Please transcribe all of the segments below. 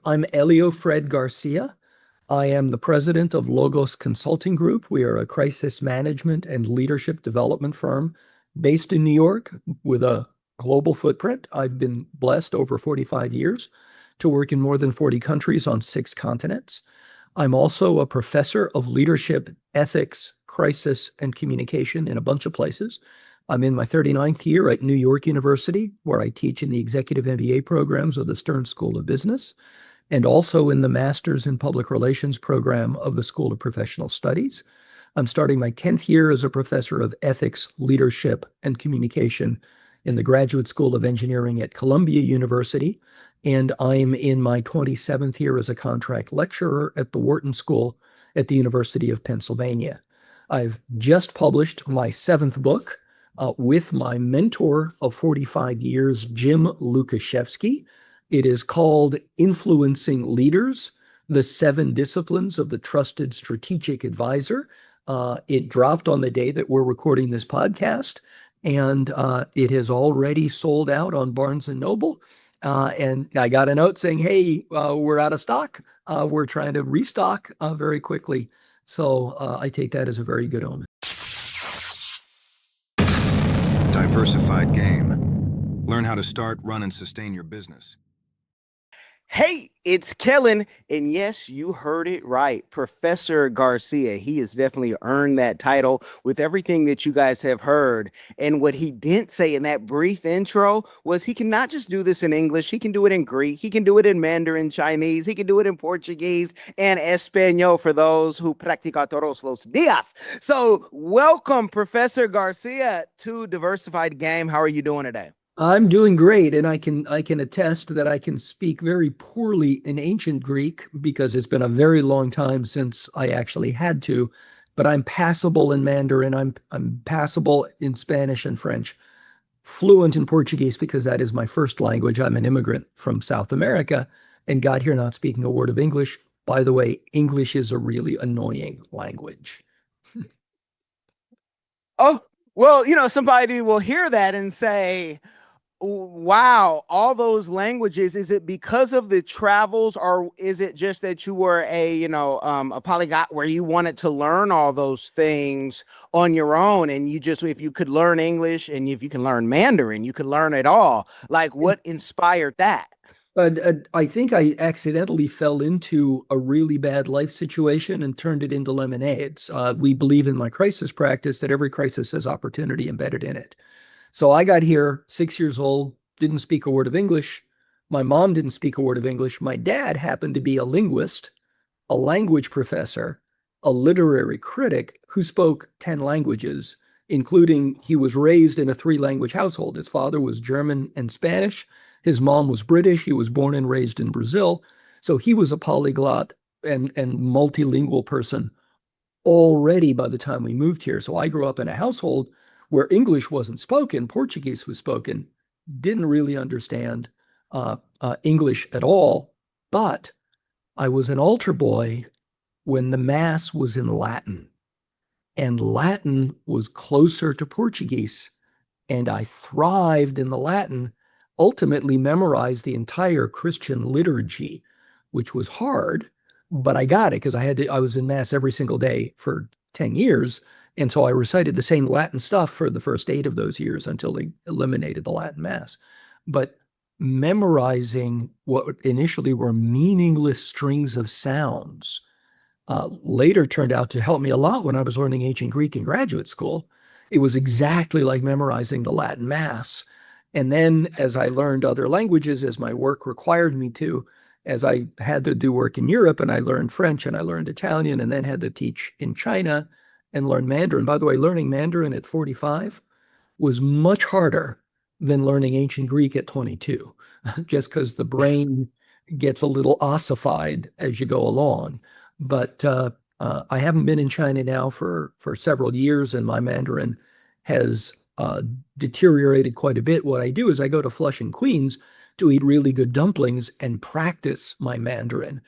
I'm Helio Fred Garcia. I am the president of Logos Consulting Group. We are a crisis management and leadership development firm based in New York with a global footprint. I've been blessed over 45 years to work in more than 40 countries on 6 continents. I'm also a professor of leadership, ethics, crisis, and communication in a bunch of places. I'm in my 39th year at New York University, where I teach in the executive MBA programs of the Stern School of Business, and also in the Masters in Public Relations program of the School of Professional Studies. I'm starting my 10th year as a professor of ethics, leadership, and communication in the Graduate School of Engineering at Columbia University, and I'm in my 27th year as a contract lecturer at the Wharton School at the University of Pennsylvania. I've just published my 7th book, with my mentor of 45 years, Jim Lukashevsky. It is called Influencing Leaders, the 7 Disciplines of the Trusted Strategic Advisor. It dropped on the day that we're recording this podcast, and it has already sold out on Barnes & Noble. And I got a note saying, hey, we're out of stock. We're trying to restock very quickly. So I take that as a very good omen. Diversified Game. Learn how to start, run, and sustain your business. Hey, it's Kellen, and yes, you heard it right, Professor Garcia. He has definitely earned that title with everything that you guys have heard. And what he didn't say in that brief intro was he can not just do this in English, he can do it in Greek, he can do it in Mandarin Chinese, he can do it in Portuguese and Espanol for those who practica todos los días. So welcome, Professor Garcia, to Diversified Game. How are you doing today? I'm doing great, and I can attest that I can speak very poorly in ancient Greek because it's been a very long time since I actually had to, but I'm passable in Mandarin, I'm passable in Spanish and French, fluent in Portuguese because that is my first language. I'm an immigrant from South America and got here not speaking a word of English. By the way, English is a really annoying language. Oh, well, somebody will hear that and say, wow, all those languages, is it because of the travels, or is it just that you were a polyglot where you wanted to learn all those things on your own, and if you could learn English and if you can learn Mandarin, you could learn it all? Like, what inspired that? I think I accidentally fell into a really bad life situation and turned it into lemonades. We believe in my crisis practice that every crisis has opportunity embedded in it. So I got here 6 years old, didn't speak a word of English. My mom didn't speak a word of English. My dad happened to be a linguist, a language professor, a literary critic who spoke 10 languages, including he was raised in a 3-language household. His father was German and Spanish. His mom was British. He was born and raised in Brazil. So he was a polyglot and multilingual person already by the time we moved here. So I grew up in a household where English wasn't spoken, Portuguese was spoken, didn't really understand English at all, but I was an altar boy when the Mass was in Latin, and Latin was closer to Portuguese, and I thrived in the Latin, ultimately memorized the entire Christian liturgy, which was hard, but I got it because I was in Mass every single day for 10 years. And so I recited the same Latin stuff for the first 8 of those years until they eliminated the Latin Mass. But memorizing what initially were meaningless strings of sounds later turned out to help me a lot when I was learning ancient Greek in graduate school. It was exactly like memorizing the Latin Mass. And then as I learned other languages, as my work required me to, as I had to do work in Europe, and I learned French and I learned Italian and then had to teach in China and learn Mandarin. By the way, learning Mandarin at 45 was much harder than learning ancient Greek at 22, just because the brain gets a little ossified as you go along. But I haven't been in China now for several years, and my Mandarin has deteriorated quite a bit. What I do is I go to Flushing, Queens to eat really good dumplings and practice my Mandarin.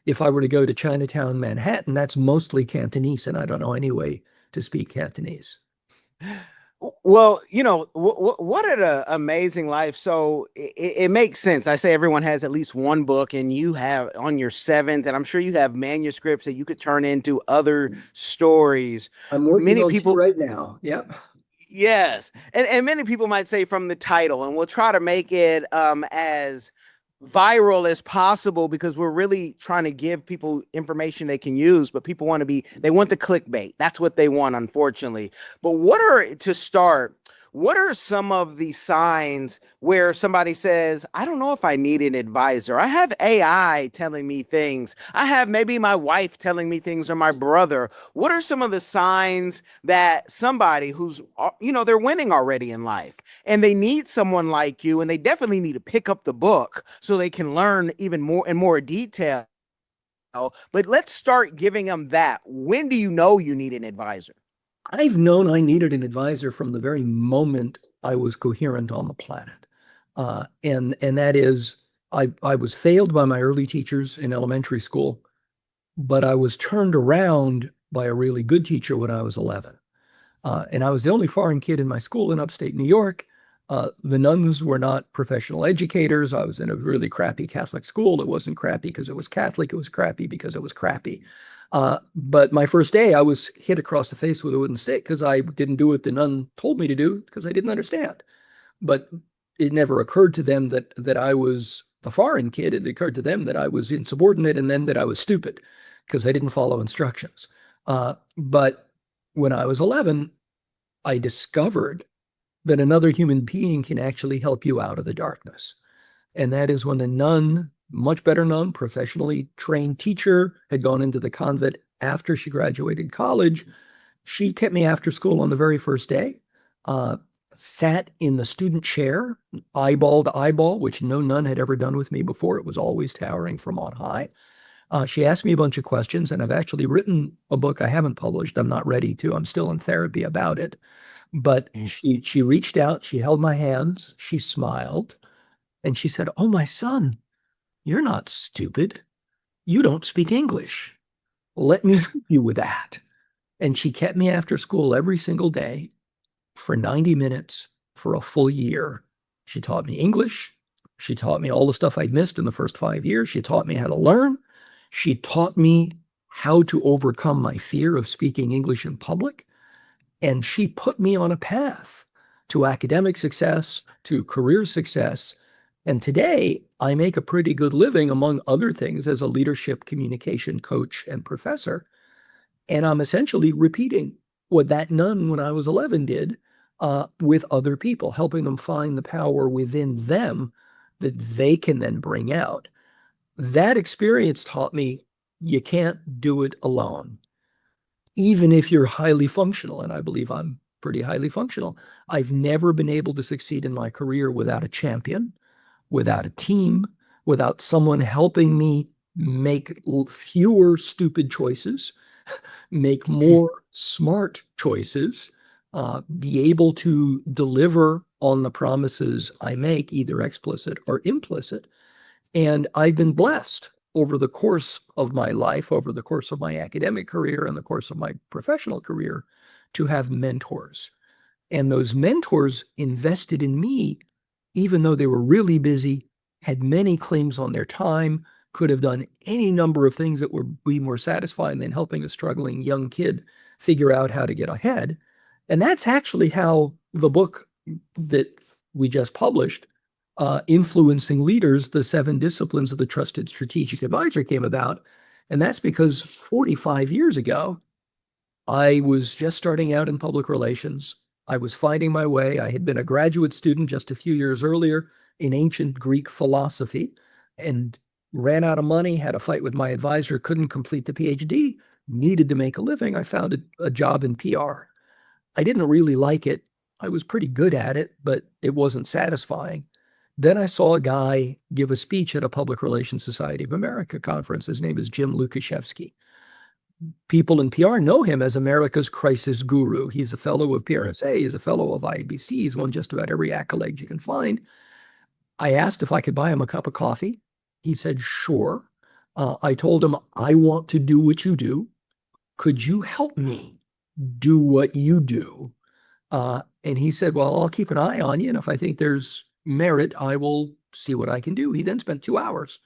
If I were to go to Chinatown, Manhattan, that's mostly Cantonese, and I don't know any way to speak Cantonese. Well, what an amazing life. So it makes sense. I say everyone has at least one book, and you have on your seventh, and I'm sure you have manuscripts that you could turn into other stories. I'm working Many on two people, right now. Yep. yes, and many people might say from the title, and we'll try to make it as viral as possible because we're really trying to give people information they can use, but people they want the clickbait. That's what they want, unfortunately. But what are some of the signs where somebody says, I don't know if I need an advisor? I have AI telling me things. I have maybe my wife telling me things or my brother. What are some of the signs that somebody who's, they're winning already in life and they need someone like you, and they definitely need to pick up the book so they can learn even more in more detail. But let's start giving them that. When do you know you need an advisor? I've known I needed an advisor from the very moment I was coherent on the planet. And that is, I was failed by my early teachers in elementary school, but I was turned around by a really good teacher when I was 11. And I was the only foreign kid in my school in upstate New York. The nuns were not professional educators. I was in a really crappy Catholic school. It wasn't crappy because it was Catholic. It was crappy because it was crappy. But my first day, I was hit across the face with a wooden stick because I didn't do what the nun told me to do because I didn't understand. But it never occurred to them that I was the foreign kid. It occurred to them that I was insubordinate and then that I was stupid because I didn't follow instructions. But when I was 11, I discovered that another human being can actually help you out of the darkness. And that is when a nun, much better nun, professionally trained teacher, had gone into the convent after she graduated college. She kept me after school on the very first day, sat in the student chair, eyeball to eyeball, which no nun had ever done with me before. It was always towering from on high. She asked me a bunch of questions, and I've actually written a book I haven't published. I'm not ready to. I'm still in therapy about it. But she reached out, she held my hands, she smiled, and she said, "Oh, my son, you're not stupid. You don't speak English. Let me help you with that." And she kept me after school every single day for 90 minutes for a full year. She taught me English. She taught me all the stuff I'd missed in the first 5 years. She taught me how to learn. She taught me how to overcome my fear of speaking English in public. And she put me on a path to academic success, to career success. And today, I make a pretty good living, among other things, as a leadership communication coach and professor. And I'm essentially repeating what that nun when I was 11 did with other people, helping them find the power within them that they can then bring out. That experience taught me you can't do it alone. Even if you're highly functional, and I believe I'm pretty highly functional, I've never been able to succeed in my career without a champion, without a team, without someone helping me make fewer stupid choices, make more smart choices, be able to deliver on the promises I make, either explicit or implicit. And I've been blessed over the course of my life, over the course of my academic career and the course of my professional career, to have mentors. And those mentors invested in me, even though they were really busy, had many claims on their time, could have done any number of things that would be more satisfying than helping a struggling young kid figure out how to get ahead. And that's actually how the book that we just published, Influencing Leaders, the 7 Disciplines of the Trusted Strategic Advisor, came about. And that's because 45 years ago, I was just starting out in public relations. I was finding my way. I had been a graduate student just a few years earlier in ancient Greek philosophy and ran out of money, had a fight with my advisor, couldn't complete the PhD, needed to make a living. I found a job in PR. I didn't really like it. I was pretty good at it, but it wasn't satisfying. Then I saw a guy give a speech at a Public Relations Society of America conference. His name is Jim Lukashevsky. People in PR know him as America's crisis guru. He's a fellow of PRSA, he's a fellow of IBC, he's won just about every accolade you can find. I asked if I could buy him a cup of coffee. He said, sure. I told him, I want to do what you do. Could you help me do what you do? And he said, well, I'll keep an eye on you. And if I think there's merit, I will see what I can do. He then spent 2 hours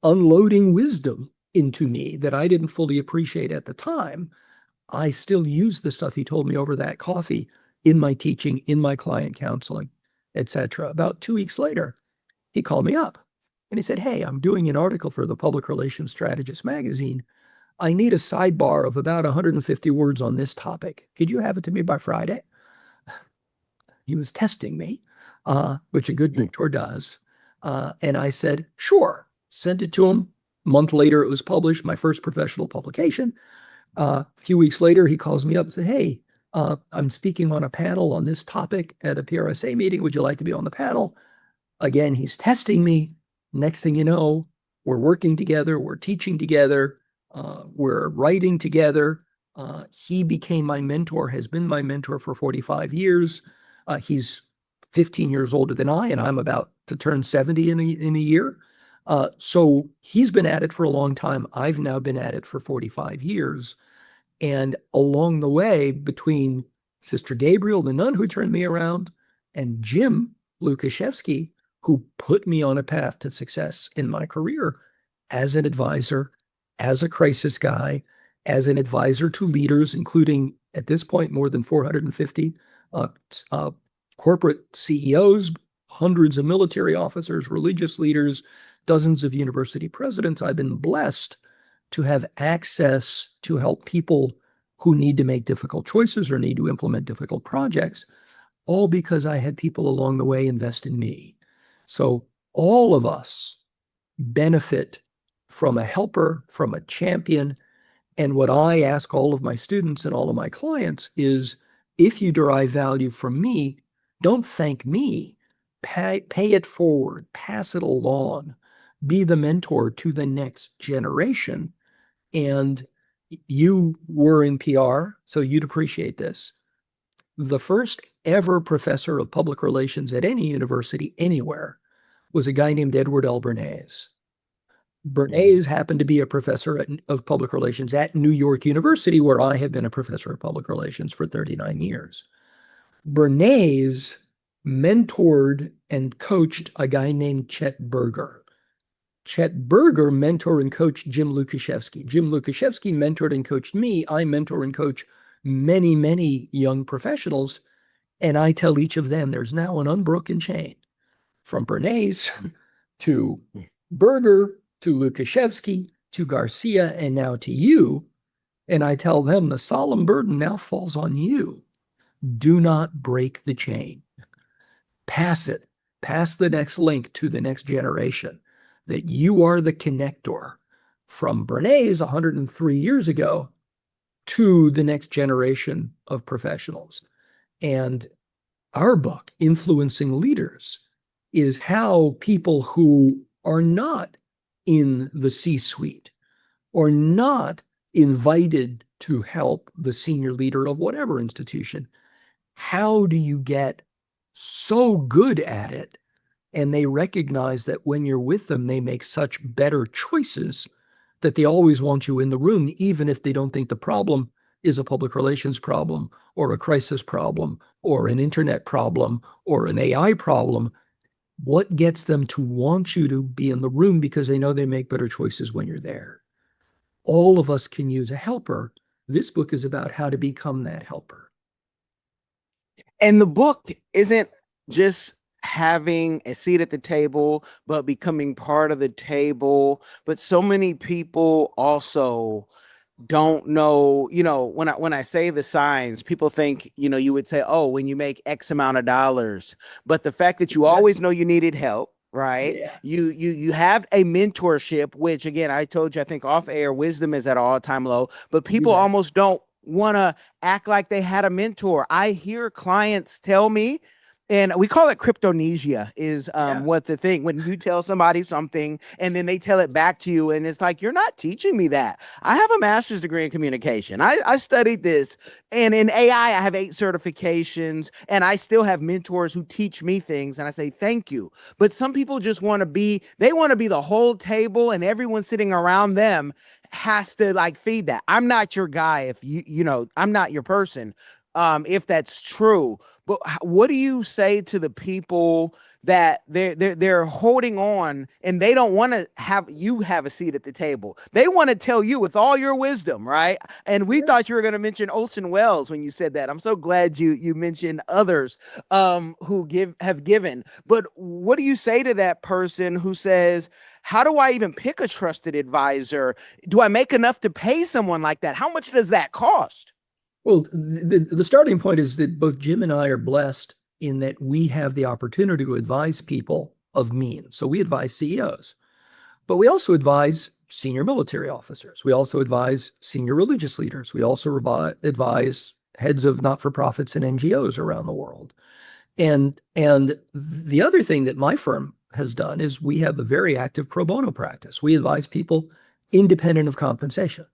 unloading wisdom into me that I didn't fully appreciate at the time. I still use the stuff he told me over that coffee in my teaching, in my client counseling, etc. About 2 weeks later, he called me up and he said, hey, I'm doing an article for the Public Relations Strategist magazine. I need a sidebar of about 150 words on this topic. Could you have it to me by Friday? He was testing me, which a good mentor does. And I said, sure, sent it to him. A month later, it was published, my first professional publication. A few weeks later, he calls me up and said, hey, I'm speaking on a panel on this topic at a PRSA meeting. Would you like to be on the panel? Again, he's testing me. Next thing you know, we're working together, we're teaching together, we're writing together. He became my mentor, has been my mentor for 45 years. He's 15 years older than I, and I'm about to turn 70 in a year. So he's been at it for a long time. I've now been at it for 45 years. And along the way, between Sister Gabriel, the nun who turned me around, and Jim Lukashevsky, who put me on a path to success in my career as an advisor, as a crisis guy, as an advisor to leaders, including at this point more than 450 corporate CEOs, hundreds of military officers, religious leaders, dozens of university presidents. I've been blessed to have access to help people who need to make difficult choices or need to implement difficult projects, all because I had people along the way invest in me. So all of us benefit from a helper, from a champion. And what I ask all of my students and all of my clients is, if you derive value from me, don't thank me. Pay it forward, pass it along, be the mentor to the next generation. And you were in PR, so you'd appreciate this. The first ever professor of public relations at any university anywhere was a guy named Edward L. Bernays. Bernays happened to be a professor of public relations at New York University, where I have been a professor of public relations for 39 years. Bernays mentored and coached a guy named Chet Berger. Chet Berger mentored and coached Jim Lukashevsky. Jim Lukashevsky mentored and coached me. I mentor and coach many, many young professionals. And I tell each of them there's now an unbroken chain from Bernays to Berger to Lukashevsky to Garcia and now to you. And I tell them the solemn burden now falls on you. Do not break the chain. Pass it. Pass the next link to the next generation. That you are the connector from Bernays 103 years ago to the next generation of professionals. And our book, Influencing Leaders, is how people who are not in the C-suite or not invited to help the senior leader of whatever institution, how do you get so good at it? And they recognize that when you're with them, they make such better choices that they always want you in the room, even if they don't think the problem is a public relations problem or a crisis problem or an internet problem or an AI problem. What gets them to want you to be in the room? Because they know they make better choices when you're there. All of us can use a helper. This book is about how to become that helper. And the book isn't just having a seat at the table, but becoming part of the table. But so many people also don't know, when I say the signs, people think, you would say, oh, when you make X amount of dollars, but the fact that you always know you needed help, right? Yeah. You have a mentorship, which again, I told you, I think off air, wisdom is at an all-time low, but people almost don't want to act like they had a mentor. I hear clients tell me, and we call it cryptonesia is what the thing, when you tell somebody something and then they tell it back to you and it's like, you're not teaching me that. I have a master's degree in communication. I studied this, and in AI, I have 8 certifications, and I still have mentors who teach me things, and I say, thank you. But some people just want to be the whole table, and everyone sitting around them has to feed that. I'm not your guy if I'm not your person. if that's true. But what do you say to the people that they're holding on and they don't want to have you have a seat at the table? They want to tell you with all your wisdom, right? And we thought you were going to mention Olson Wells when you said that. I'm so glad you mentioned others who have given. But what do you say to that person who says, how do I even pick a trusted advisor? Do I make enough to pay someone like that? How much does that cost? Well, the starting point is that both Jim and I are blessed in that we have the opportunity to advise people of means. So we advise CEOs, but we also advise senior military officers. We also advise senior religious leaders. We also advise heads of not-for-profits and NGOs around the world. And the other thing that my firm has done is we have a very active pro bono practice. We advise people independent of compensation.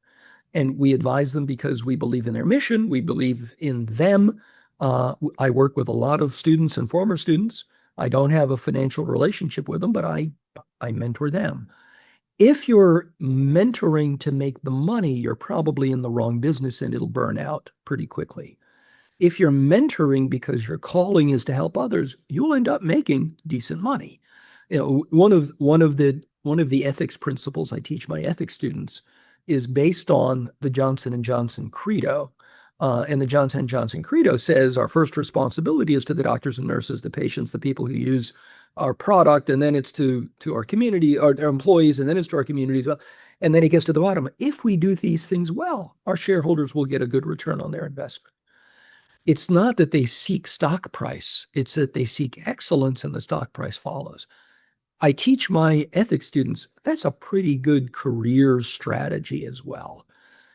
And we advise them because we believe in their mission. We believe in them. I work with a lot of students and former students. I don't have a financial relationship with them, but I mentor them. If you're mentoring to make the money, you're probably in the wrong business and it'll burn out pretty quickly. If you're mentoring because your calling is to help others, you'll end up making decent money. You know, one of the ethics principles I teach my ethics students is based on the Johnson & Johnson credo. And the Johnson & Johnson credo says our first responsibility is to the doctors and nurses, the patients, the people who use our product, and then it's to our community, our employees, and then it's to our community as well. And then it gets to the bottom. If we do these things well, our shareholders will get a good return on their investment. It's not that they seek stock price. It's that they seek excellence and the stock price follows. I teach my ethics students, that's a pretty good career strategy as well.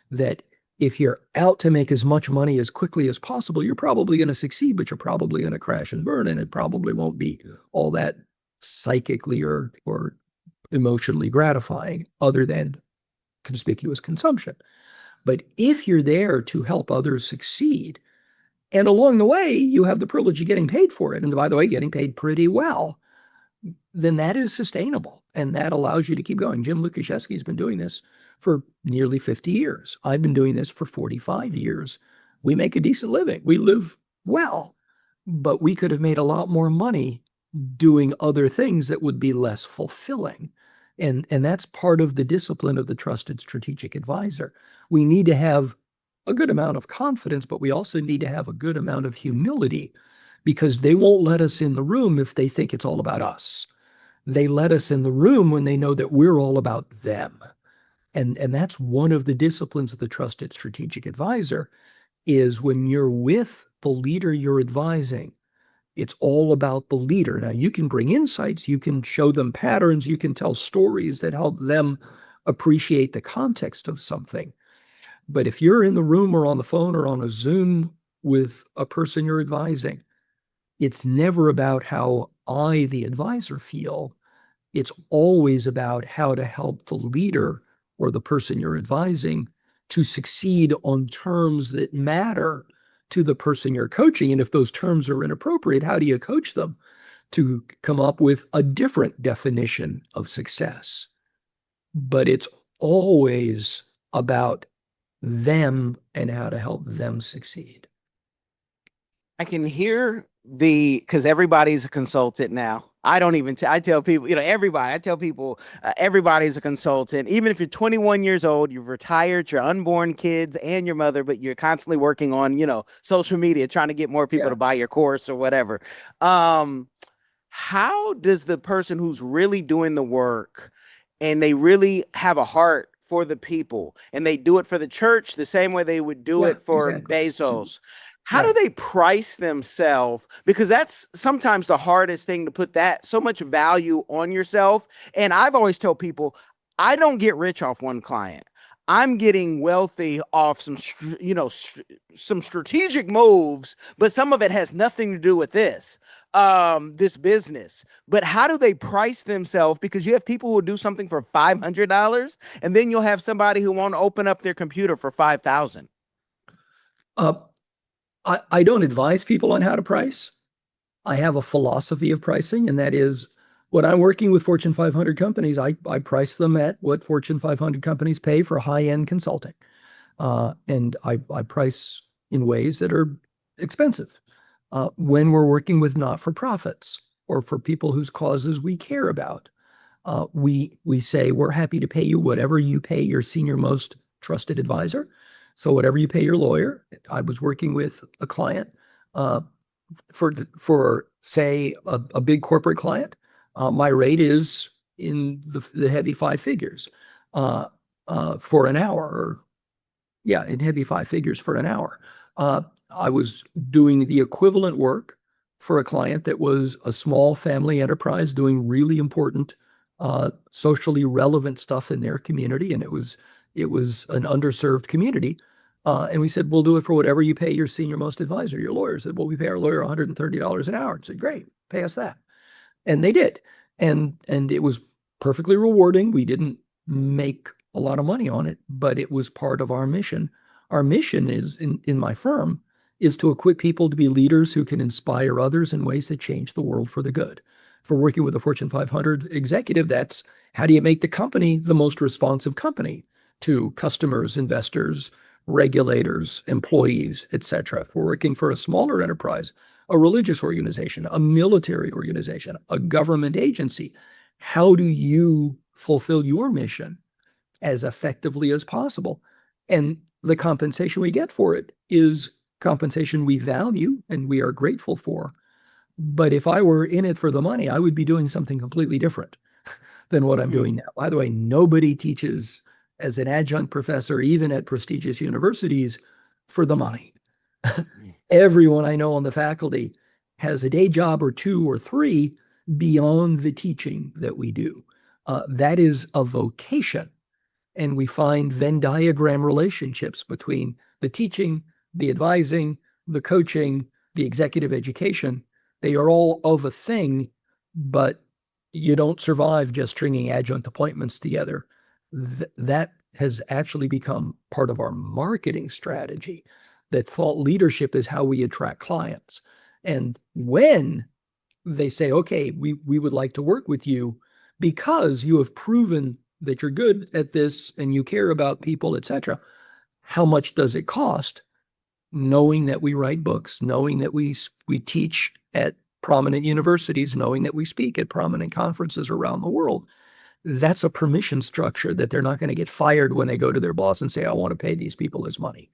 That if you're out to make as much money as quickly as possible, you're probably going to succeed, but you're probably going to crash and burn, and it probably won't be all that psychically or emotionally gratifying other than conspicuous consumption. But if you're there to help others succeed, and along the way, you have the privilege of getting paid for it, and by the way, getting paid pretty well, then that is sustainable. And that allows you to keep going. Jim Lukaszewski has been doing this for nearly 50 years. I've been doing this for 45 years. We make a decent living. We live well, but we could have made a lot more money doing other things that would be less fulfilling. And that's part of the discipline of the trusted strategic advisor. We need to have a good amount of confidence, but we also need to have a good amount of humility, because they won't let us in the room if they think it's all about us. They let us in the room when they know that we're all about them. And that's one of the disciplines of the trusted strategic advisor, is when you're with the leader you're advising, it's all about the leader. Now, you can bring insights, you can show them patterns, you can tell stories that help them appreciate the context of something. But if you're in the room or on the phone or on a Zoom with a person you're advising, it's never about how I, the advisor, feel. It's always about how to help the leader or the person you're advising to succeed on terms that matter to the person you're coaching. And if those terms are inappropriate, how do you coach them to come up with a different definition of success? But it's always about them and how to help them succeed. I can hear because everybody's a consultant now. I tell people, everybody's a consultant. Even if you're 21 years old, you've retired, your unborn kids and your mother, but you're constantly working on, social media, trying to get more people to buy your course or whatever. How does the person who's really doing the work and they really have a heart for the people and they do it for the church the same way they would do it for Bezos, how do they price themselves? Because that's sometimes the hardest thing, to put that so much value on yourself. And I've always told people, I don't get rich off one client. I'm getting wealthy off some strategic moves, but some of it has nothing to do with this business. But how do they price themselves? Because you have people who will do something for $500, and then you'll have somebody who won't open up their computer for $5,000. I don't advise people on how to price. I have a philosophy of pricing, and that is, when I'm working with Fortune 500 companies, I price them at what Fortune 500 companies pay for high-end consulting. And I price in ways that are expensive. When we're working with not-for-profits or for people whose causes we care about, we say we're happy to pay you whatever you pay your senior most trusted advisor. So whatever you pay your lawyer. I was working with a client for say a big corporate client. My rate is in the heavy five figures for an hour. Or, yeah, in heavy five figures for an hour. I was doing the equivalent work for a client that was a small family enterprise doing really important socially relevant stuff in their community, and it was an underserved community. And we said, we'll do it for whatever you pay your senior most advisor, your lawyer. Said, well, we pay our lawyer $130 an hour. And said, great, pay us that. And they did. And it was perfectly rewarding. We didn't make a lot of money on it, but it was part of our mission. Our mission is in my firm is to equip people to be leaders who can inspire others in ways that change the world for the good. For working with a Fortune 500 executive, that's how do you make the company the most responsive company to customers, investors, regulators, employees, etc. If we're working for a smaller enterprise, a religious organization, a military organization, a government agency, how do you fulfill your mission as effectively as possible? And the compensation we get for it is compensation we value and we are grateful for. But if I were in it for the money, I would be doing something completely different than what I'm doing now. By the way, nobody teaches as an adjunct professor, even at prestigious universities, for the money. Everyone I know on the faculty has a day job or two or three beyond the teaching that we do. That is a vocation. And we find Venn diagram relationships between the teaching, the advising, the coaching, the executive education. They are all of a thing, but you don't survive just stringing adjunct appointments together. That has actually become part of our marketing strategy, that thought leadership is how we attract clients. And when they say, okay, we would like to work with you because you have proven that you're good at this and you care about people, etc. How much does it cost? Knowing that we write books, knowing that we teach at prominent universities, knowing that we speak at prominent conferences around the world, that's a permission structure that they're not going to get fired when they go to their boss and say, I want to pay these people this money.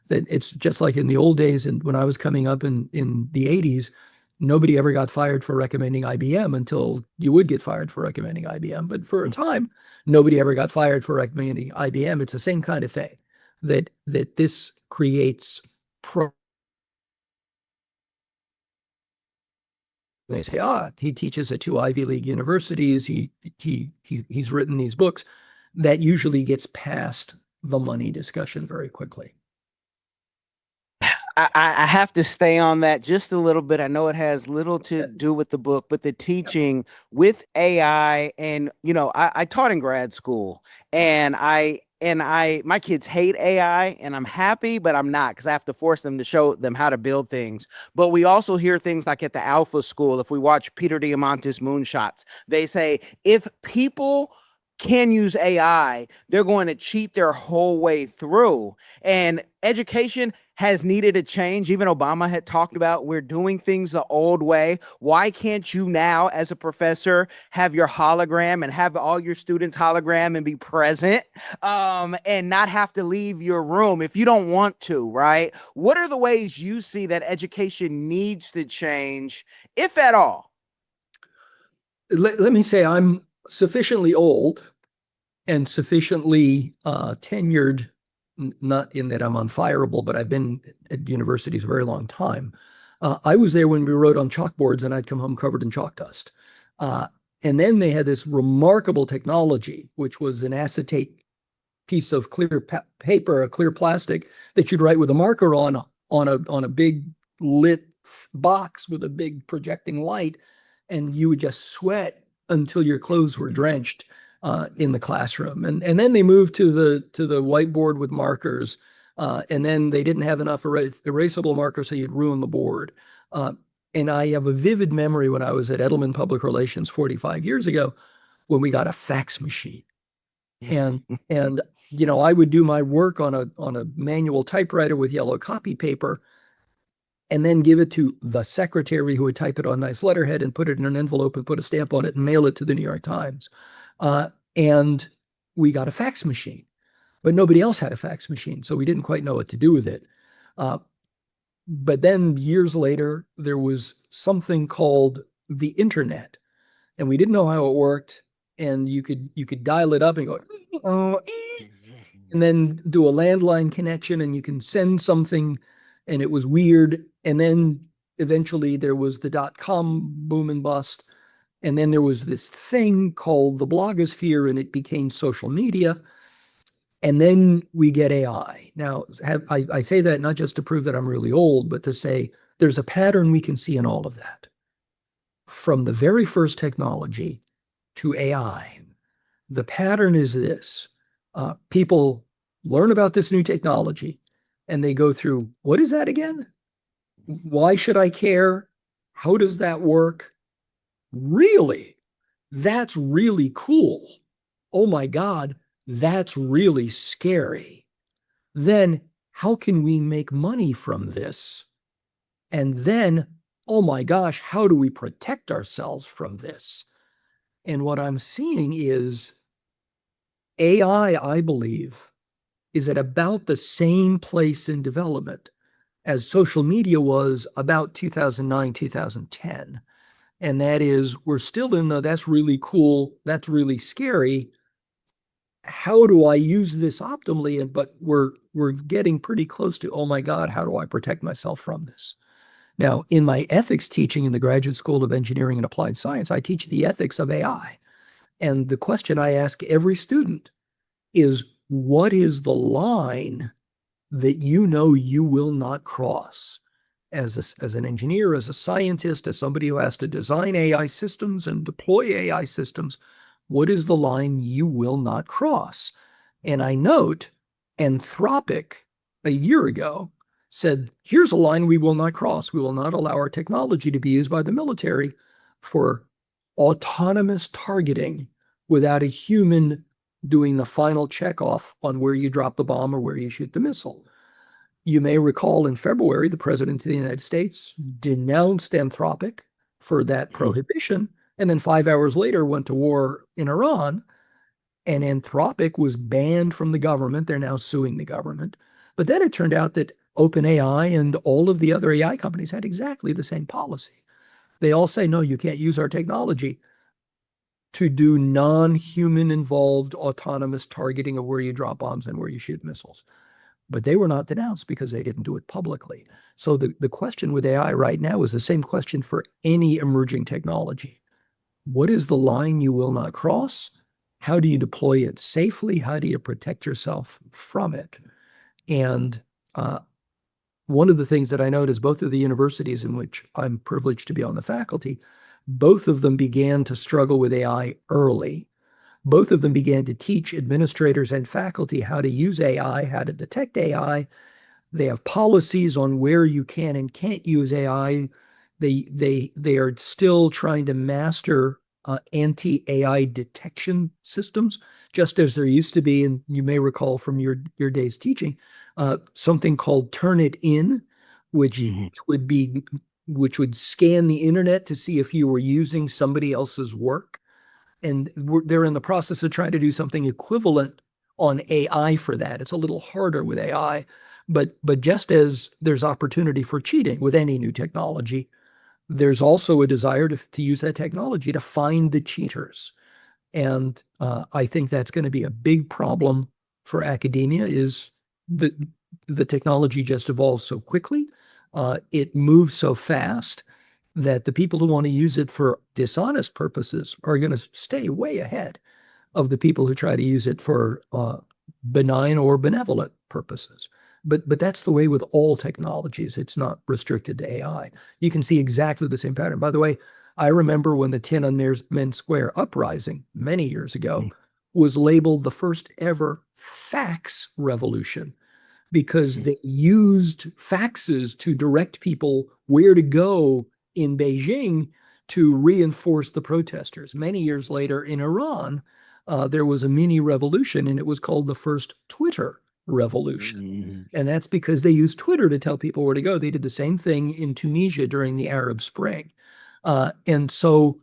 That it's just like in the old days, and when I was coming up in the 80s, nobody ever got fired for recommending IBM until you would get fired for recommending IBM. But for a time, nobody ever got fired for recommending IBM. It's the same kind of thing, that this creates they say, he teaches at 2 Ivy League universities. He's written these books. That usually gets past the money discussion very quickly. I have to stay on that just a little bit. I know it has little to do with the book, but the teaching with AI, and I taught in grad school, and my kids hate AI, and I'm happy, but I'm not, because I have to force them to show them how to build things. But we also hear things like at the Alpha School, if we watch Peter Diamandis' Moonshots, they say if people can use AI, they're going to cheat their whole way through. And education has needed a change. Even Obama had talked about we're doing things the old way. Why can't you now, as a professor, have your hologram and have all your students hologram and be present and not have to leave your room if you don't want to, right? What are the ways you see that education needs to change, if at all? Let me say I'm sufficiently old and sufficiently tenured, not in that I'm unfireable, but I've been at universities a very long time. I was there when we wrote on chalkboards, and I'd come home covered in chalk dust. And then they had this remarkable technology, which was an acetate piece of clear paper, a clear plastic that you'd write with a marker on a big lit box with a big projecting light, and you would just sweat until your clothes were drenched in the classroom. And then they moved to the whiteboard with markers, and then they didn't have enough erasable markers, so you'd ruin the board. And I have a vivid memory when I was at Edelman Public Relations 45 years ago, when we got a fax machine. And I would do my work on a manual typewriter with yellow copy paper, and then give it to the secretary who would type it on nice letterhead and put it in an envelope and put a stamp on it and mail it to the New York Times. And we got a fax machine, but nobody else had a fax machine, so we didn't quite know what to do with it. But then years later, there was something called the internet, and we didn't know how it worked. And you could dial it up and go, and then do a landline connection, and you can send something, and it was weird. And then eventually there was the .com boom and bust, and then there was this thing called the blogosphere, and it became social media. And then we get AI. Now, I say that not just to prove that I'm really old, but to say there's a pattern we can see in all of that. From the very first technology to AI, the pattern is this. People learn about this new technology, and they go through, what is that again? Why should I care? How does that work? Really? That's really cool. Oh my God. That's really scary. Then how can we make money from this? And then, oh my gosh, how do we protect ourselves from this? And what I'm seeing is AI, I believe, is at about the same place in development as social media was about 2009, 2010. And that is, we're still in the, that's really cool, that's really scary. How do I use this optimally? But we're getting pretty close to, oh my God, how do I protect myself from this? Now, in my ethics teaching in the Graduate School of Engineering and Applied Science, I teach the ethics of AI. And the question I ask every student is, what is the line that you know you will not cross? As an engineer, as a scientist, as somebody who has to design AI systems and deploy AI systems, what is the line you will not cross? And I note Anthropic a year ago said, here's a line we will not cross. We will not allow our technology to be used by the military for autonomous targeting without a human doing the final checkoff on where you drop the bomb or where you shoot the missile. You may recall in February, the President of the United States denounced Anthropic for that prohibition, and then 5 hours later went to war in Iran, and Anthropic was banned from the government. They're now suing the government. But then it turned out that OpenAI and all of the other AI companies had exactly the same policy. They all say, no, you can't use our technology to do non-human involved autonomous targeting of where you drop bombs and where you shoot missiles. But they were not denounced because they didn't do it publicly. So the question with AI right now is the same question for any emerging technology. What is the line you will not cross? How do you deploy it safely? How do you protect yourself from it? And one of the things that I note is both of the universities in which I'm privileged to be on the faculty, both of them began to struggle with AI early. Both of them began to teach administrators and faculty how to use AI, how to detect AI. They have policies on where you can and can't use AI. They are still trying to master anti-AI detection systems, just as there used to be, and you may recall from your days teaching, something called Turnitin, which would scan the internet to see if you were using somebody else's work. And they're in the process of trying to do something equivalent on AI for that. It's a little harder with AI, but just as there's opportunity for cheating with any new technology, there's also a desire to use that technology to find the cheaters. And I think that's going to be a big problem for academia, is that the technology just evolves so quickly. It moves so fast that the people who want to use it for dishonest purposes are going to stay way ahead of the people who try to use it for benign or benevolent purposes. But that's the way with all technologies. It's not restricted to AI. You can see exactly the same pattern. By the way, I remember when the Tiananmen Square uprising many years ago was labeled the first ever fax revolution, because they used faxes to direct people where to go in Beijing to reinforce the protesters. Many years later in Iran, there was a mini revolution, and it was called the first Twitter revolution. Mhm. And that's because they used Twitter to tell people where to go. They did the same thing in Tunisia during the Arab Spring. And so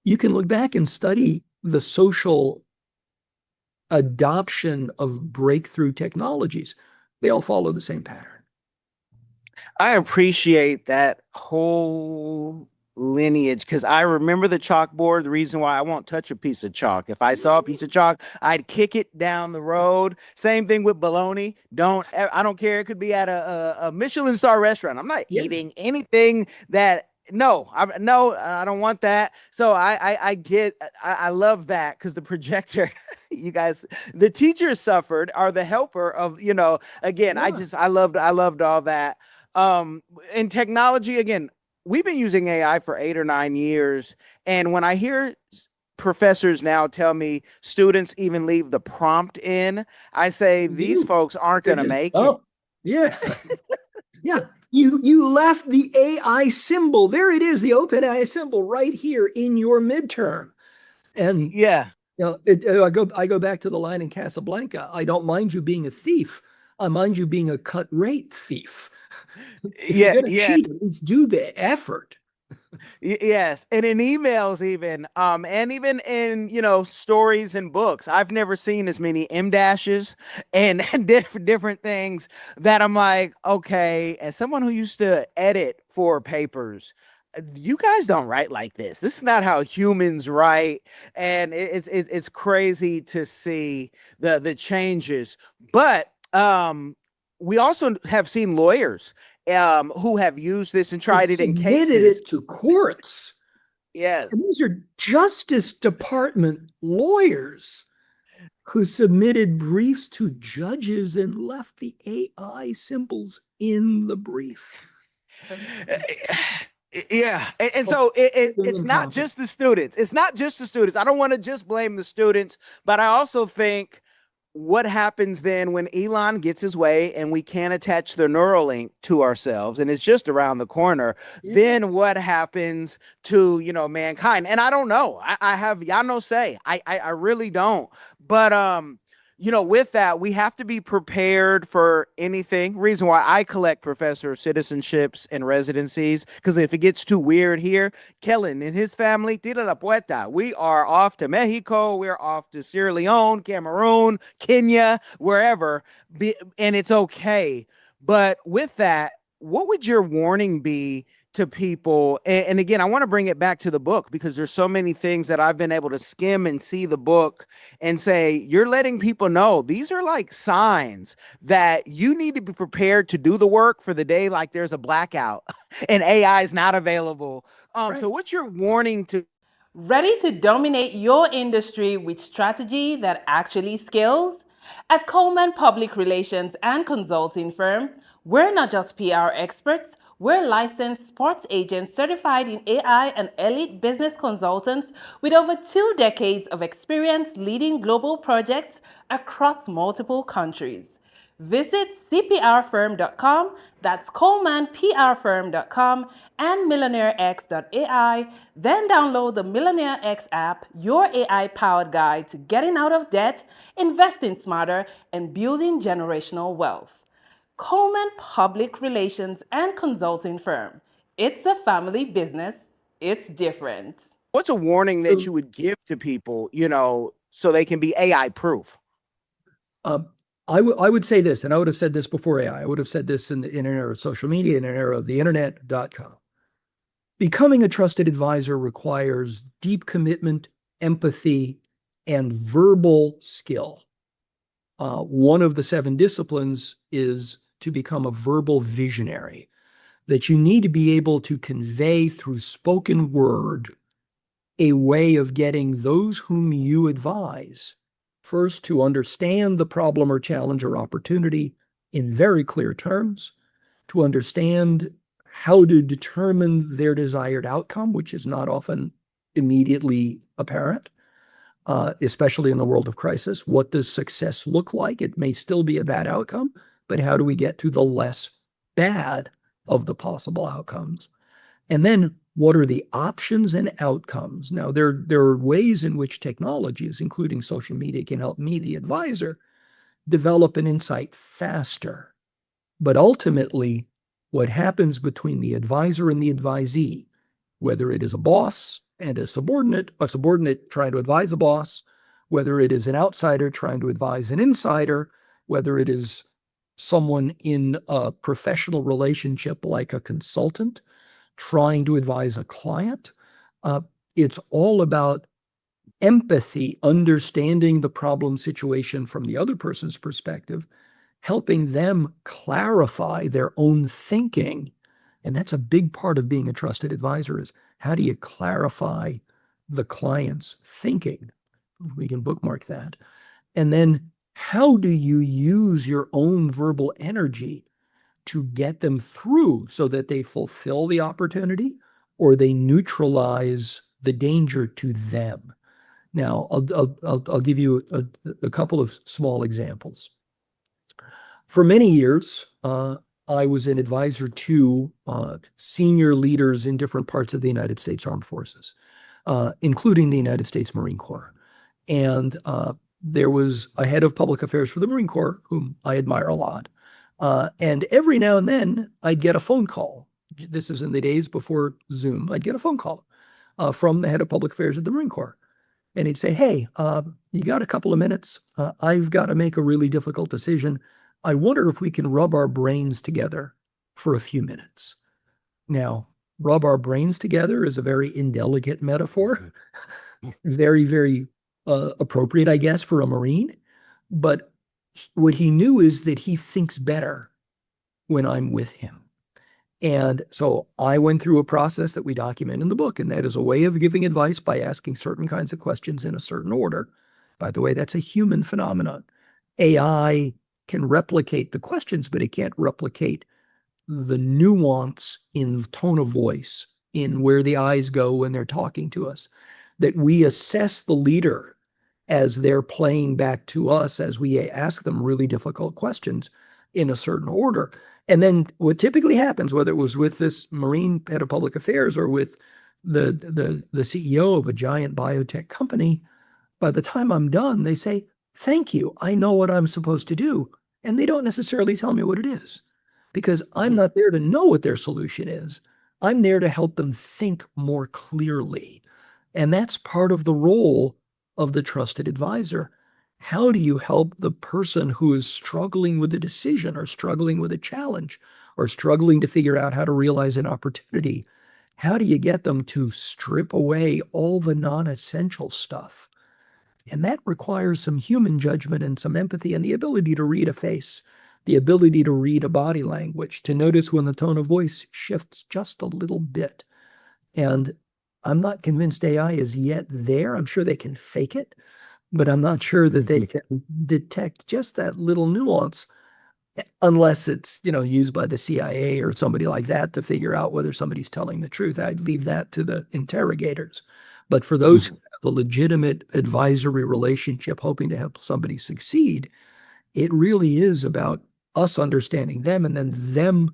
you can look back and study the social adoption of breakthrough technologies. They all follow the same pattern. I appreciate that whole lineage because I remember the chalkboard. The reason why I won't touch a piece of chalk. If I saw a piece of chalk, I'd kick it down the road. Same thing with bologna. I don't care. It could be at a Michelin star restaurant. I'm not eating anything that. No, I don't want that. So I love that because the projector, you guys, the teachers suffered are the helper of, again, I loved all that. In technology, again, we've been using AI for 8 or 9 years. And when I hear professors now tell me students even leave the prompt in, I say, these folks aren't going to make it. Yeah. Yeah. You left the AI symbol. There it is, the open AI symbol right here in your midterm. And I go back to the line in Casablanca. I don't mind you being a thief. I mind you being a cut rate thief. If you're gonna cheat, at least do the effort. Yes, and in emails even, and even in stories and books, I've never seen as many M dashes and different things that I'm like, okay, as someone who used to edit for papers, you guys don't write like this. This is not how humans write, and it's crazy to see the changes. But we also have seen lawyers who have used this and tried it in cases. Submitted it to courts. Yeah. And these are Justice Department lawyers who submitted briefs to judges and left the AI symbols in the brief. Yeah. And so it's not just the students. It's not just the students. I don't want to just blame the students, but I also think what happens then when Elon gets his way and we can't attach the Neuralink to ourselves and it's just around the corner, then what happens to, mankind? And I don't know. I have, y'all no say. I really don't. But, with that, we have to be prepared for anything. Reason why I collect professor citizenships and residencies, because if it gets too weird here, Kellen and his family, tira la puerta. We are off to Mexico. We're off to Sierra Leone, Cameroon, Kenya, wherever. And it's okay. But with that, what would your warning be to people? And again, I want to bring it back to the book because there's so many things that I've been able to skim and see the book and say, you're letting people know these are like signs that you need to be prepared to do the work for the day like there's a blackout and AI is not available. So what's your warning to? Ready to dominate your industry with strategy that actually scales? At Coleman Public Relations and Consulting Firm, we're not just PR experts, we're licensed sports agents certified in AI and elite business consultants with over 2 decades of experience leading global projects across multiple countries. Visit cprfirm.com, that's colemanprfirm.com, and millionairex.ai, then download the Millionaire X app, your AI-powered guide to getting out of debt, investing smarter, and building generational wealth. Coleman Public Relations and Consulting Firm. It's a family business. It's different. What's a warning that you would give to people, so they can be AI proof? I would say this, and I would have said this before AI. I would have said this in an era of social media, in an era of the internet.com. Becoming a trusted advisor requires deep commitment, empathy, and verbal skill. One of the 7 disciplines is to become a verbal visionary, that you need to be able to convey through spoken word a way of getting those whom you advise first to understand the problem or challenge or opportunity in very clear terms, to understand how to determine their desired outcome, which is not often immediately apparent, especially in the world of crisis. What does success look like? It may still be a bad outcome, but how do we get to the less bad of the possible outcomes? And then what are the options and outcomes? Now, there are ways in which technologies, including social media, can help me, the advisor, develop an insight faster. But ultimately, what happens between the advisor and the advisee, whether it is a boss and a subordinate trying to advise a boss, whether it is an outsider trying to advise an insider, whether it is someone in a professional relationship like a consultant trying to advise a client, it's all about empathy, understanding the problem situation from the other person's perspective, helping them clarify their own thinking. And that's a big part of being a trusted advisor, is how do you clarify the client's thinking? We can bookmark that. And then how do you use your own verbal energy to get them through so that they fulfill the opportunity or they neutralize the danger to them? Now, I'll give you a couple of small examples. For many years, I was an advisor to senior leaders in different parts of the United States Armed Forces, including the United States Marine Corps. And there was a head of public affairs for the Marine Corps, whom I admire a lot. And every now and then, I'd get a phone call. This is in the days before Zoom. I'd get a phone call from the head of public affairs of the Marine Corps. And he'd say, hey, you got a couple of minutes? I've got to make a really difficult decision. I wonder if we can rub our brains together for a few minutes. Now, rub our brains together is a very indelicate metaphor, very, very appropriate, I guess, for a Marine. But what he knew is that he thinks better when I'm with him. And so I went through a process that we document in the book, and that is a way of giving advice by asking certain kinds of questions in a certain order. By the way, that's a human phenomenon. AI can replicate the questions, but it can't replicate the nuance in tone of voice, in where the eyes go when they're talking to us, that we assess the leader as they're playing back to us as we ask them really difficult questions in a certain order. And then what typically happens, whether it was with this Marine head of public affairs or with the CEO of a giant biotech company, by the time I'm done, they say, thank you, I know what I'm supposed to do. And they don't necessarily tell me what it is, because I'm not there to know what their solution is. I'm there to help them think more clearly. And that's part of the role of the trusted advisor. How do you help the person who is struggling with a decision or struggling with a challenge or struggling to figure out how to realize an opportunity? How do you get them to strip away all the non-essential stuff? And that requires some human judgment and some empathy and the ability to read a face, the ability to read a body language, to notice when the tone of voice shifts just a little bit. And I'm not convinced AI is yet there. I'm sure they can fake it, but I'm not sure that they can detect just that little nuance, unless it's, used by the CIA or somebody like that to figure out whether somebody's telling the truth. I'd leave that to the interrogators. But for those who have a legitimate advisory relationship hoping to help somebody succeed, it really is about us understanding them and then them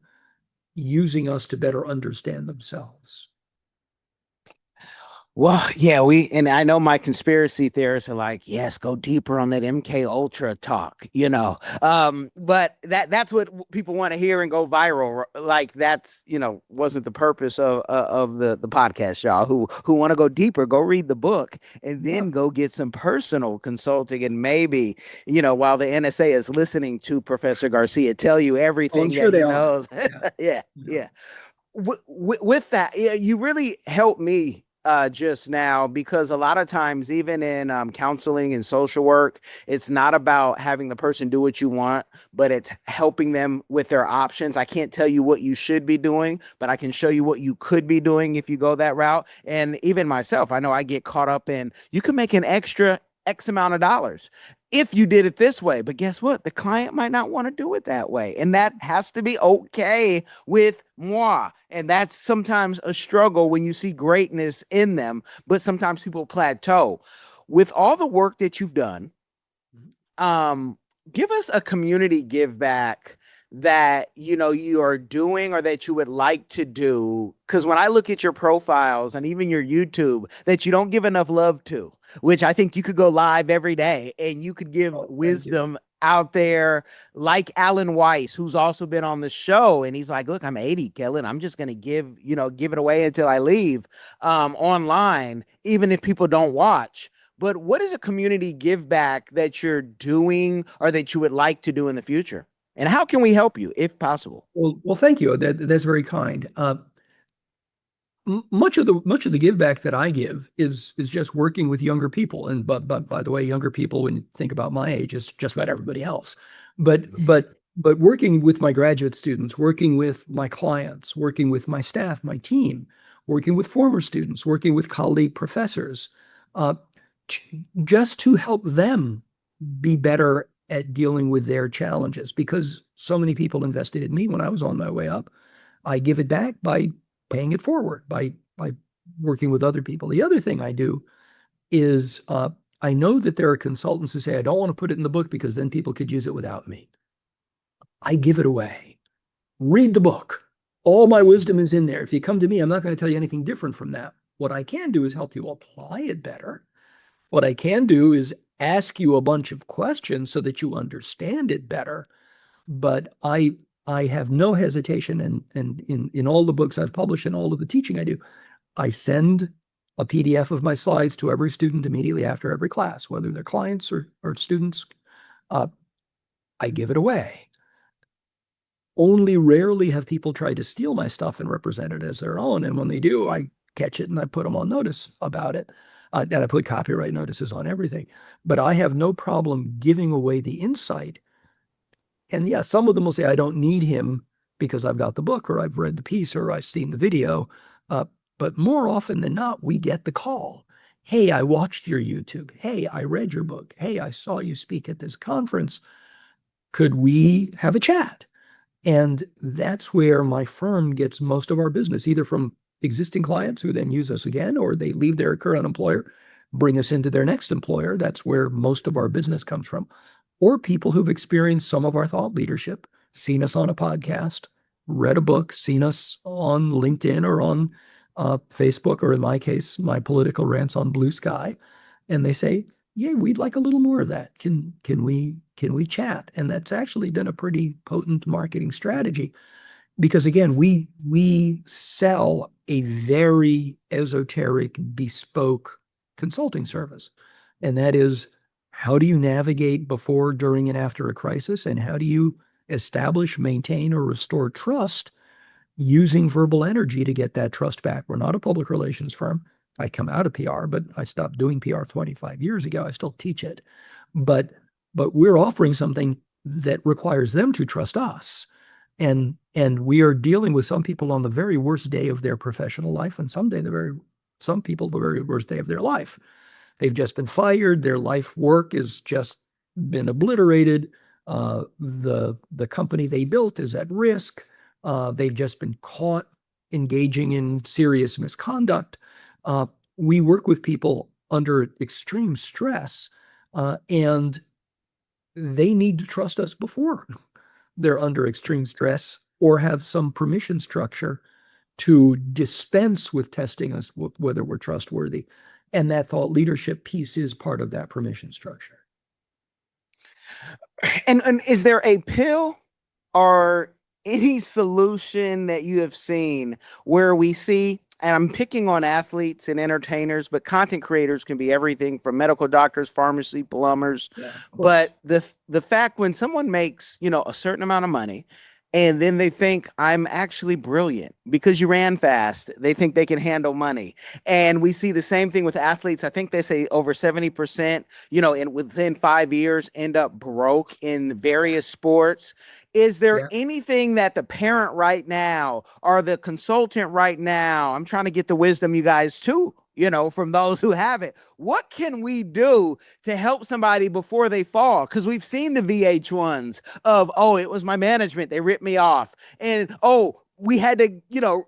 using us to better understand themselves. Well, yeah, and I know my conspiracy theorists are like, yes, go deeper on that MK Ultra talk, but that's what people want to hear and go viral. Like that's, wasn't the purpose of the podcast, y'all. Who want to go deeper, go read the book and then go get some personal consulting. And maybe, while the NSA is listening to Professor Garcia tell you everything that he knows. Yeah. With that, you really helped me just now, because a lot of times, even in counseling and social work, it's not about having the person do what you want, but it's helping them with their options. I can't tell you what you should be doing, but I can show you what you could be doing if you go that route. And even myself, I know I get caught up in, you can make an extra X amount of dollars if you did it this way. But guess what? The client might not want to do it that way. And that has to be okay with moi. And that's sometimes a struggle when you see greatness in them, but sometimes people plateau. With all the work that you've done, give us a community give back that you are doing or that you would like to do, because when I look at your profiles and even your YouTube, that you don't give enough love to, which I think you could go live every day and you could give wisdom out there like Alan Weiss, who's also been on the show, and he's like, look, I'm 80, Kellen, I'm just going to give it away until I leave, online, even if people don't watch. But what is a community give back that you're doing or that you would like to do in the future? And how can we help you if possible? Well, thank you. That's very kind. Much of the give back that I give is just working with younger people. And but by the way, younger people, when you think about my age, is just about everybody else. But working with my graduate students, working with my clients, working with my staff, my team, working with former students, working with colleague professors, just to help them be better at dealing with their challenges, because so many people invested in me when I was on my way up. I give it back by paying it forward, by working with other people. The other thing I do is I know that there are consultants who say, I don't want to put it in the book because then people could use it without me. I give it away. Read the book. All my wisdom is in there. If you come to me, I'm not going to tell you anything different from that. What I can do is help you apply it better. What I can do is ask you a bunch of questions so that you understand it better. But I have no hesitation, and in all the books I've published and all of the teaching I do, I send a PDF of my slides to every student immediately after every class, whether they're clients or students. I give it away. Only rarely have people tried to steal my stuff and represent it as their own. And when they do, I catch it and I put them on notice about it. And I put copyright notices on everything. But I have no problem giving away the insight. And yeah, some of them will say, I don't need him because I've got the book or I've read the piece or I've seen the video. But more often than not, we get the call. Hey, I watched your YouTube. Hey, I read your book. Hey, I saw you speak at this conference. Could we have a chat? And that's where my firm gets most of our business, either from existing clients who then use us again, or they leave their current employer, bring us into their next employer. That's where most of our business comes from. Or people who've experienced some of our thought leadership, seen us on a podcast, read a book, seen us on LinkedIn or on Facebook, or in my case, my political rants on Blue Sky. And they say, yeah, we'd like a little more of that. Can we chat? And that's actually been a pretty potent marketing strategy, because again, we sell a very esoteric, bespoke consulting service. And that is, how do you navigate before, during, and after a crisis? And how do you establish, maintain, or restore trust using verbal energy to get that trust back? We're not a public relations firm. I come out of PR, but I stopped doing PR 25 years ago. I still teach it. But we're offering something that requires them to trust us. And we are dealing with some people on the very worst day of their professional life, and some people the very worst day of their life. They've just been fired. Their life work has just been obliterated. The company they built is at risk. They've just been caught engaging in serious misconduct. We work with people under extreme stress, and they need to trust us before they're under extreme stress, or have some permission structure to dispense with testing us whether we're trustworthy. And that thought leadership piece is part of that permission structure. And is there a pill or any solution that you have seen where we see, and I'm picking on athletes and entertainers, but content creators can be everything from medical doctors, pharmacy, plumbers. Yeah, but the fact when someone makes, a certain amount of money, and then they think, I'm actually brilliant because you ran fast. They think they can handle money. And we see the same thing with athletes. I think they say over 70%, and within 5 years end up broke in various sports. Is there anything that the parent right now or the consultant right now, I'm trying to get the wisdom, you guys, too, from those who have it. What can we do to help somebody before they fall? Because we've seen the VH1s of, it was my management. They ripped me off. And, we had to,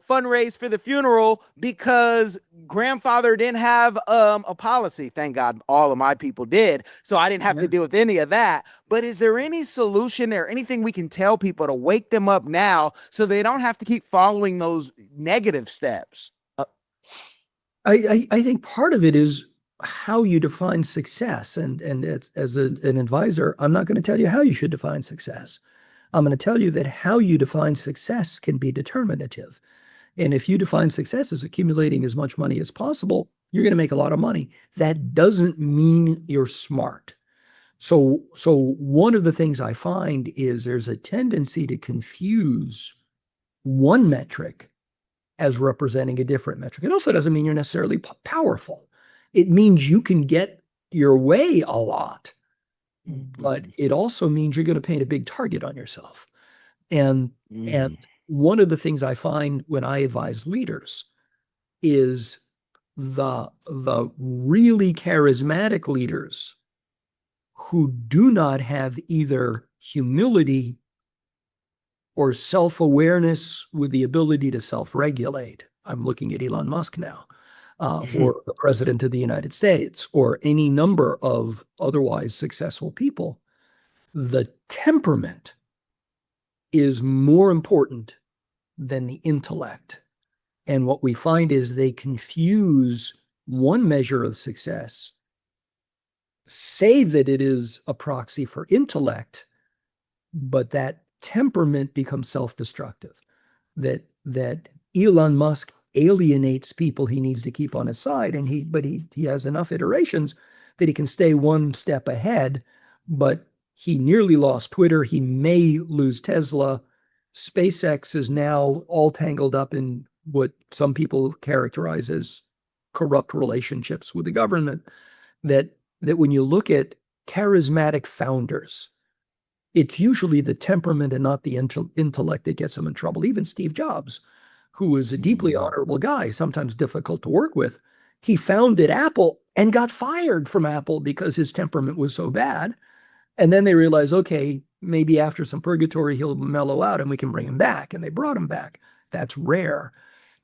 fundraise for the funeral because grandfather didn't have a policy. Thank God all of my people did. So I didn't have to deal with any of that. But is there any solution or anything we can tell people to wake them up now so they don't have to keep following those negative steps? I think part of it is how you define success. And as an advisor, I'm not going to tell you how you should define success. I'm going to tell you that how you define success can be determinative. And if you define success as accumulating as much money as possible, you're going to make a lot of money. That doesn't mean you're smart. So one of the things I find is there's a tendency to confuse one metric as representing a different metric. It also doesn't mean you're necessarily powerful. It means you can get your way a lot, but it also means you're going to paint a big target on yourself. And one of the things I find when I advise leaders is the really charismatic leaders who do not have either humility or self-awareness with the ability to self-regulate. I'm looking at Elon Musk now, or the president of the United States, or any number of otherwise successful people. The temperament is more important than the intellect. And what we find is they confuse one measure of success, say that it is a proxy for intellect, but that temperament becomes self-destructive. That Elon Musk alienates people he needs to keep on his side, and he has enough iterations that he can stay one step ahead, but he nearly lost Twitter. He may lose Tesla. SpaceX is now all tangled up in what some people characterize as corrupt relationships with the government. That when you look at charismatic founders, it's usually the temperament and not the intellect that gets them in trouble. Even Steve Jobs, who was a deeply honorable guy, sometimes difficult to work with, he founded Apple and got fired from Apple because his temperament was so bad. And then they realized, okay, maybe after some purgatory, he'll mellow out and we can bring him back. And they brought him back. That's rare.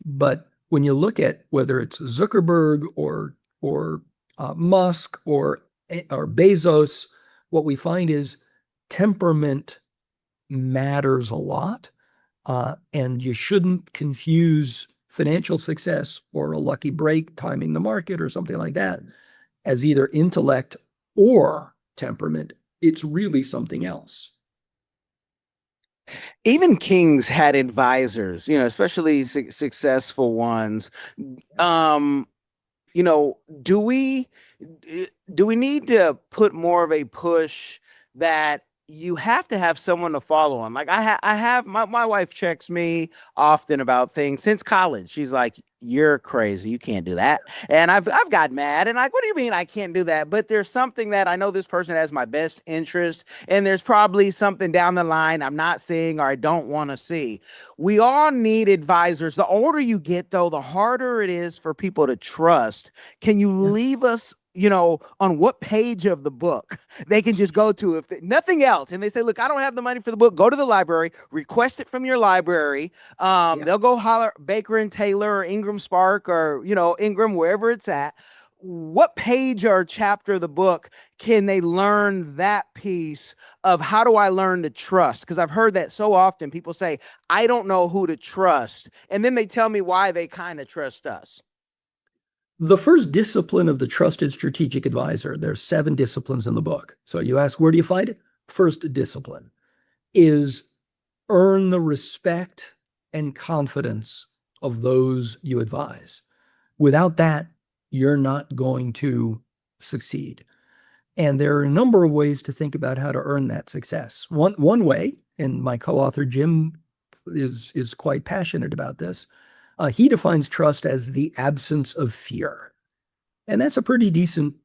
But when you look at whether it's Zuckerberg or Musk or Bezos, what we find is temperament matters a lot. And you shouldn't confuse financial success or a lucky break, timing the market or something like that as either intellect or temperament. It's really something else. Even kings had advisors, especially successful ones. Do we need to put more of a push that you have to have someone to follow on? Like I have my wife checks me often about things since college. She's like, "You're crazy. You can't do that." And I've got mad and like, "What do you mean I can't do that?" But there's something that I know this person has my best interest, and there's probably something down the line I'm not seeing or I don't want to see. We all need advisors. The older you get, though, the harder it is for people to trust. Can you leave us on what page of the book they can just go to if nothing else? And they say, "Look, I don't have the money for the book." Go to the library, request it from your library. They'll go holler Baker and Taylor or Ingram Spark or, Ingram, wherever it's at. What page or chapter of the book can they learn that piece of how do I learn to trust? Because I've heard that so often. People say, "I don't know who to trust." And then they tell me why they kind of trust us. The first discipline of the trusted strategic advisor, there's 7 disciplines in the book. So you ask, where do you find it? First discipline is earn the respect and confidence of those you advise. Without that, you're not going to succeed. And there are a number of ways to think about how to earn that success. One way, and my co-author Jim is quite passionate about this, he defines trust as the absence of fear. And that's a pretty decent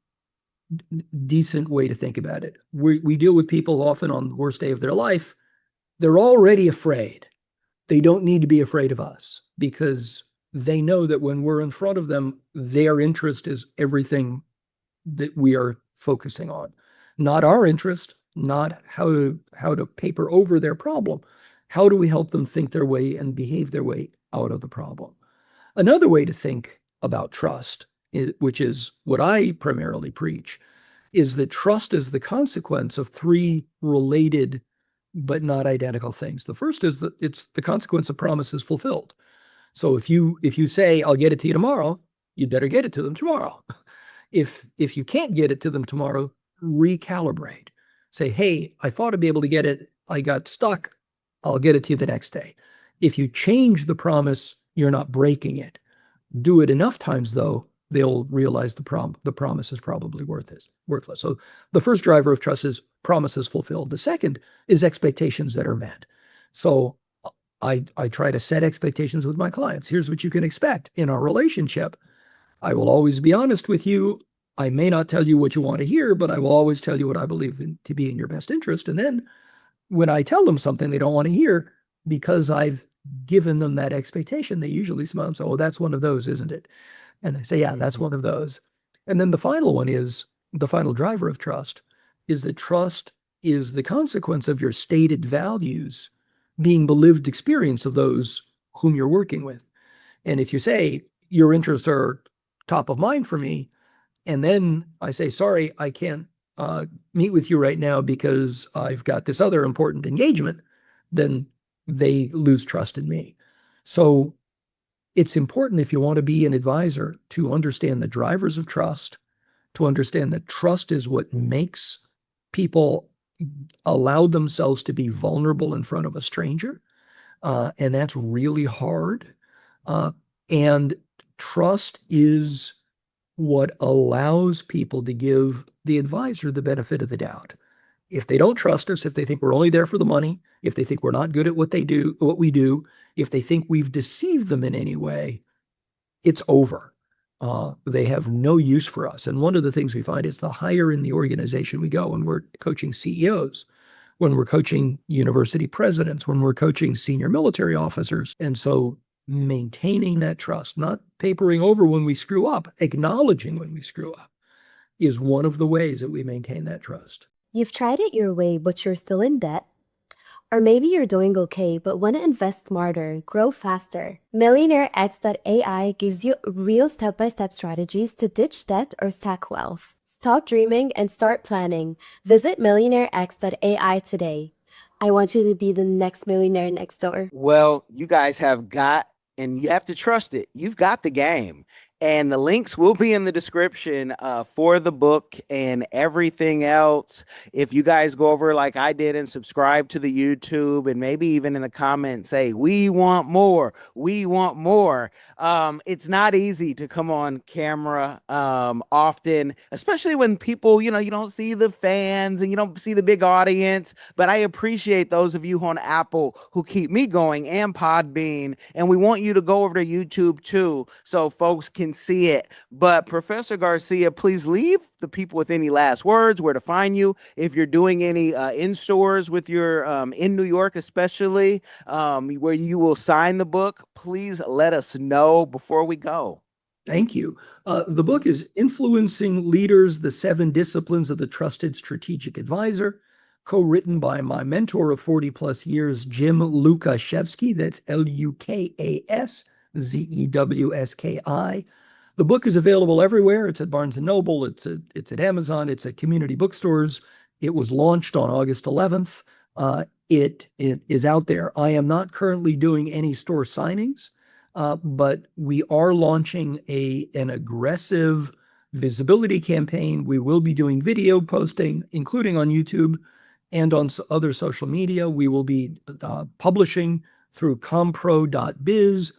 way to think about it. We deal with people often on the worst day of their life. They're already afraid. They don't need to be afraid of us because they know that when we're in front of them, their interest is everything that we are focusing on. Not our interest, not how to paper over their problem. How do we help them think their way and behave their way out of the problem? Another way to think about trust, which is what I primarily preach, is that trust is the consequence of 3 related but not identical things. The first is that it's the consequence of promises fulfilled. So if you say, "I'll get it to you tomorrow," you'd better get it to them tomorrow. If you can't get it to them tomorrow, recalibrate. Say, hey, I thought I'd be able to get it. I got stuck. I'll get it to you the next day. If you change the promise, you're not breaking it. Do it enough times, though, they'll realize the promise is probably worthless. So the first driver of trust is promises fulfilled. The second is expectations that are met. So I try to set expectations with my clients. Here's what you can expect in our relationship. I will always be honest with you. I may not tell you what you want to hear, but I will always tell you what I believe to be in your best interest. And then when I tell them something they don't want to hear, because I've given them that expectation, they usually smile and say, oh, that's one of those, isn't it? And I say, yeah, that's one of those. And then the final one is, the final driver of trust is that trust is the consequence of your stated values being the lived experience of those whom you're working with. And if you say your interests are top of mind for me, and then I say, sorry, I can't meet with you right now because I've got this other important engagement, then they lose trust in me. So it's important, if you want to be an advisor, to understand the drivers of trust, to understand that trust is what makes people allow themselves to be vulnerable in front of a stranger. And that's really hard. And trust is what allows people to give the advisor the benefit of the doubt. If they don't trust us, if they think we're only there for the money, if they think we're not good at what we do, if they think we've deceived them in any way, it's over. They have no use for us. And one of the things we find is the higher in the organization we go, when we're coaching CEOs, when we're coaching university presidents, when we're coaching senior military officers. And so maintaining that trust, not papering over when we screw up, acknowledging when we screw up, is one of the ways that we maintain that trust. You've tried it your way, but you're still in debt. Or maybe you're doing okay, but want to invest smarter, grow faster. MillionaireX.ai gives you real step-by-step strategies to ditch debt or stack wealth. Stop dreaming and start planning. Visit MillionaireX.ai today. I want you to be the next millionaire next door. Well, you guys have got, and you have to trust it, you've got the game. And the links will be in the description for the book and everything else. If you guys go over like I did and subscribe to the YouTube, and maybe even in the comments say, we want more, we want more. It's not easy to come on camera often, especially when people, you don't see the fans and you don't see the big audience. But I appreciate those of you on Apple who keep me going, and Podbean. And we want you to go over to YouTube too, so folks can see it. But Professor Garcia, please leave the people with any last words, where to find you, if you're doing any in stores with your in New York, especially where you will sign the book. Please let us know before we go. Thank you. The book is Influencing Leaders, the 7 Disciplines of the Trusted Strategic Advisor, co-written by my mentor of 40 plus years, Jim Lukaszewski. That's Lukaszewski. The book is available everywhere. It's at Barnes & Noble. It's at Amazon. It's at community bookstores. It was launched on August 11th. It is out there. I am not currently doing any store signings, but we are launching an aggressive visibility campaign. We will be doing video posting, including on YouTube and on other social media. We will be publishing through compro.biz,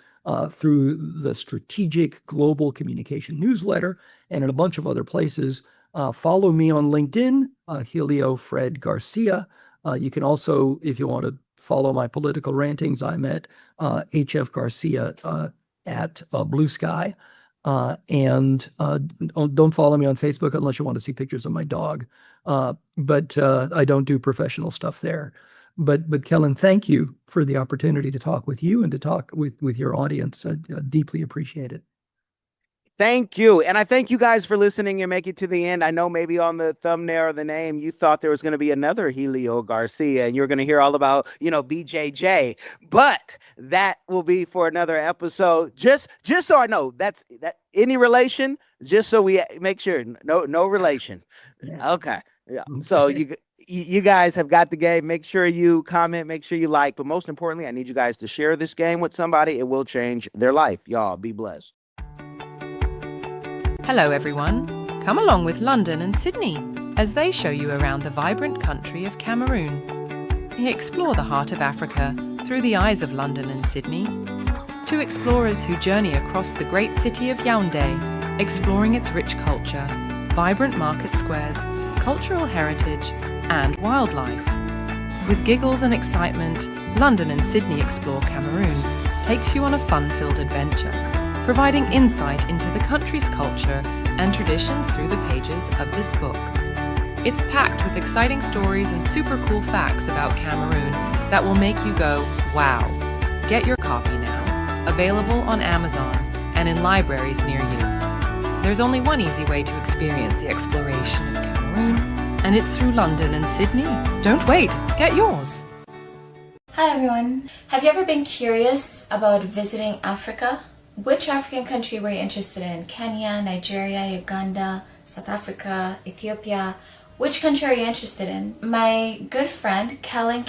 through the Strategic Global Communication newsletter, and in a bunch of other places. Follow me on LinkedIn, Helio Fred Garcia. You can also, if you want to follow my political rantings, I'm at HF Garcia at Blue Sky. And don't follow me on Facebook unless you want to see pictures of my dog. But I don't do professional stuff there. But Kellen, thank you for the opportunity to talk with you and to talk with your audience. I deeply appreciate it. Thank you. And I thank you guys for listening and make it to the end. I know maybe on the thumbnail or the name, you thought there was going to be another Helio Garcia and you're going to hear all about, BJJ, but that will be for another episode. Just so I know that any relation, just so we make sure, no relation. Yeah. Okay. Yeah. So you guys have got the game. Make sure you comment, make sure you like, but most importantly, I need you guys to share this game with somebody. It will change their life. Y'all be blessed. Hello, everyone. Come along with London and Sydney as they show you around the vibrant country of Cameroon. Explore the heart of Africa through the eyes of London and Sydney. Two explorers who journey across the great city of Yaoundé, exploring its rich culture, vibrant market squares, cultural heritage, and wildlife. With giggles and excitement, London and Sydney Explore Cameroon takes you on a fun-filled adventure, providing insight into the country's culture and traditions through the pages of this book. It's packed with exciting stories and super cool facts about Cameroon that will make you go, wow. Get your copy now, available on Amazon and in libraries near you. There's only one easy way to experience the exploration of Cameroon, and it's through London and Sydney. Don't wait, get yours. Hi everyone. Have you ever been curious about visiting Africa? Which African country were you interested in? Kenya, Nigeria, Uganda, South Africa, Ethiopia? Which country are you interested in? My good friend Kellen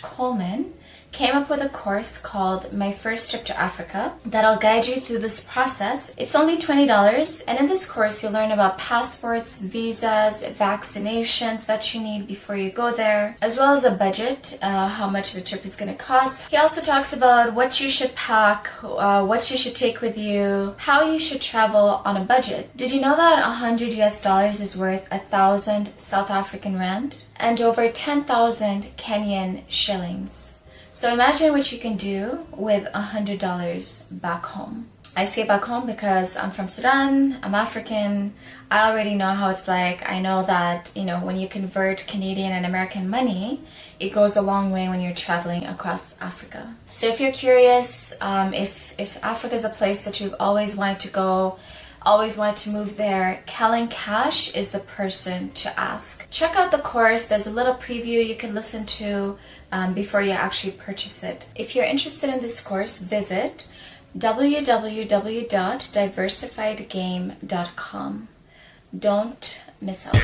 Coleman came up with a course called My First Trip to Africa that'll guide you through this process. It's only $20, and in this course you'll learn about passports, visas, vaccinations that you need before you go there, as well as a budget, how much the trip is going to cost. He also talks about what you should pack, what you should take with you, how you should travel on a budget. Did you know that $100 is worth 1,000 South African rand and over 10,000 Kenyan shillings? So imagine what you can do with $100 back home. I say back home because I'm from Sudan, I'm African, I already know how it's like. I know that, when you convert Canadian and American money, it goes a long way when you're traveling across Africa. So if you're curious, if Africa is a place that you've always wanted to go, always wanted to move there, Kellen is the person to ask. Check out the course. There's a little preview you can listen to before you actually purchase it. If you're interested in this course, visit www.diversifiedgame.com. Don't miss out.